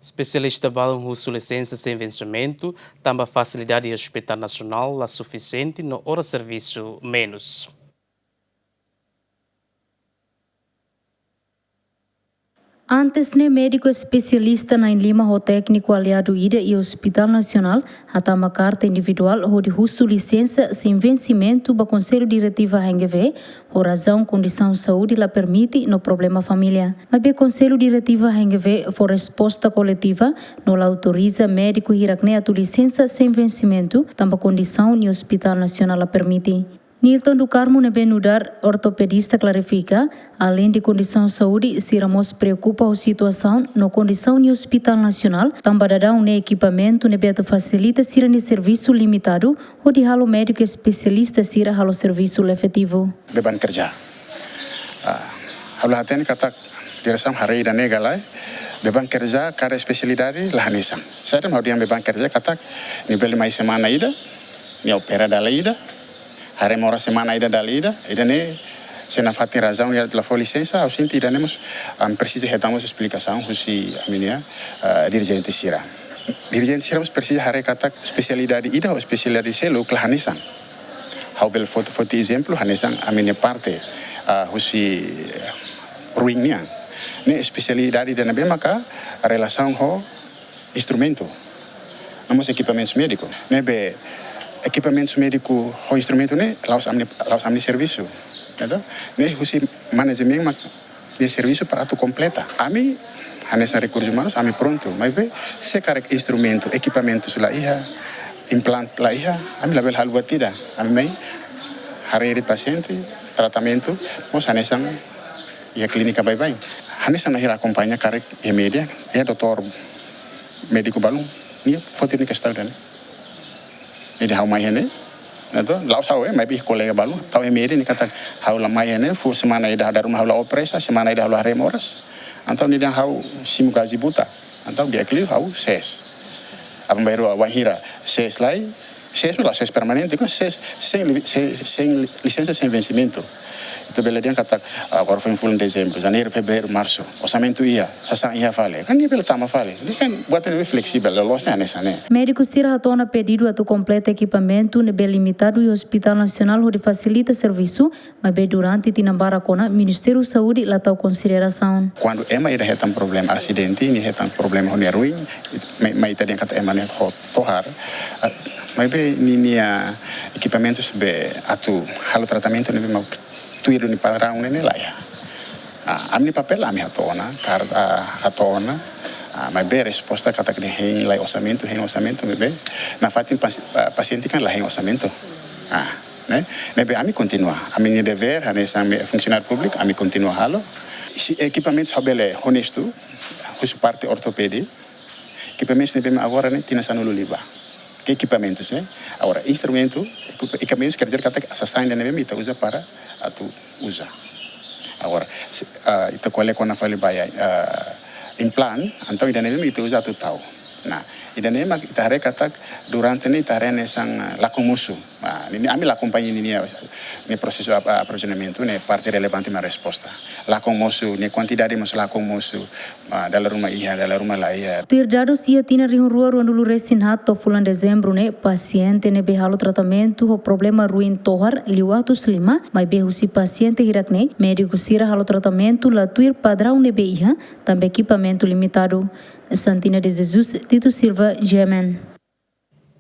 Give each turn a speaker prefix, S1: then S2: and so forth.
S1: Especialista balam russo licença sem vencimento, também a facilidade de hospital nacional lá suficiente no hora serviço menos.
S2: Antes, médico especialista na Lima, o técnico aliado IDA e Hospital Nacional, até uma carta individual onde russo licença sem vencimento para Conselho Diretivo HNGV, ou razão condição de saúde la permite no problema família. Mas o Conselho Diretivo HNGV for resposta coletiva, não la autoriza médico iracne a licença sem vencimento, também condição no Hospital Nacional la permite. Nilton do Carmo Nebenudar, ortopedista, clarifica, além de condição de saúde, se Ramos preocupa com a situação na condição no Hospital Nacional, também dará equipamento que facilita ser de serviço limitado ou de halo médico especialista ser halo serviço efetivo.
S3: Beban kerja. Habla hati kata direção hari dan negalai beban kerja kada especialidade lah nisam. Saya mau dia beban kerja kata ni beli mai semana ida, ni opera dala ida. Hari mora semana ida dalida, ida ne sena fati razão ya la for licença, ao sinti ida nemos precisa retamos explicação husi aminia dirigente sira. Dirigente sira precisa hari kata especialidade ida ou especialidade selo klahanesan. Hau bel foto exemplo hanesan aminia parte husi ruinnya. Ne especialidade ida nabe maka relação ho instrumento. Namos equipamentos médicos. Nebe equipamentos médicos o instrumento né laus amni serviço, entendeu? Né husi management de serviço para tu completa. Ami hanesa recursos humanos ami pronto, mas be se cara instrumento, equipamentos lá ia implante lá ia, ami label hal batida, ami mai hari de paciente, tratamento, mos hanesa ia clínica bye. Hanesa na hira acompanha cara e média, é doutor médico balum, ni foto ni questão dele. Jadi hau mai hene, nato lau sau mai bi kolega balu, tau emeri ni kata hau la mai hene, fu semana ida ada rumah hau la operesa, semana ida hau la remoras, antau ni dan hau sim gazi buta, antau dia keliu hau ses, apa bayar wahira ses lai, ses lah ses permanente, kan ses sem licença sem vencimento. Itu bela dia kata agora foi em full dezembro, janeiro, fevereiro, março, orçamento ia, sasang ia fale, kan dia bela tama fale, dia kan buat ele flexível, losnya nessa né.
S2: Médicos tira ratona pedido a tu completa equipamento nebe limitado e Hospital Nacional onde facilita serviço, mas be durante tinambara kona Ministério da Saúde lá tá consideração.
S3: Quando ema ida retam problema acidente, ni retam problema onde ruim, mas ita dia kata ema ne tohar, mas be ni equipamentos be atu halo tratamento nebe mau tuiru ni padrão nene lá ya. Amni papel ami hatona, hatona, mas be resposta kata que hen lá orçamento, me be na fatin paciente kan lá hen orçamento. Né? Nebe ami continua, ami ni dever, hanesa funcionário público, ami continua halo. Si equipamentos habele honesto, os parte ortopedia, equipamentos nebe agora né tina sanulu liba. Que equipamentos, né? Agora instrumento, equipamentos quer dizer kata assassin nebe mita usa para atu usa. Agora, ita qual é quando fale baya implant, então ida nebe ita usa tu tau. Nah, ida nebe ita hare kata durante ni ita hare nesang lakomusu. Ini ami la companhia ni processo aproveitamento ne parte relevante na resposta. Lakomusu ni quantidade mas lakomusu dalam rumah iya, dalam rumah lá iya.
S2: Ter dados ia tina rinho rua ruandulu resinhato fulan dezembro ne paciente ne behalo tratamento o problema ruim tohar liwatu slima, mas behu si paciente hirakne médico sira halo tratamento la tuir padrão ne beia, também equipamento limitado. Santina de Jesus, Tito Silva, Gemen.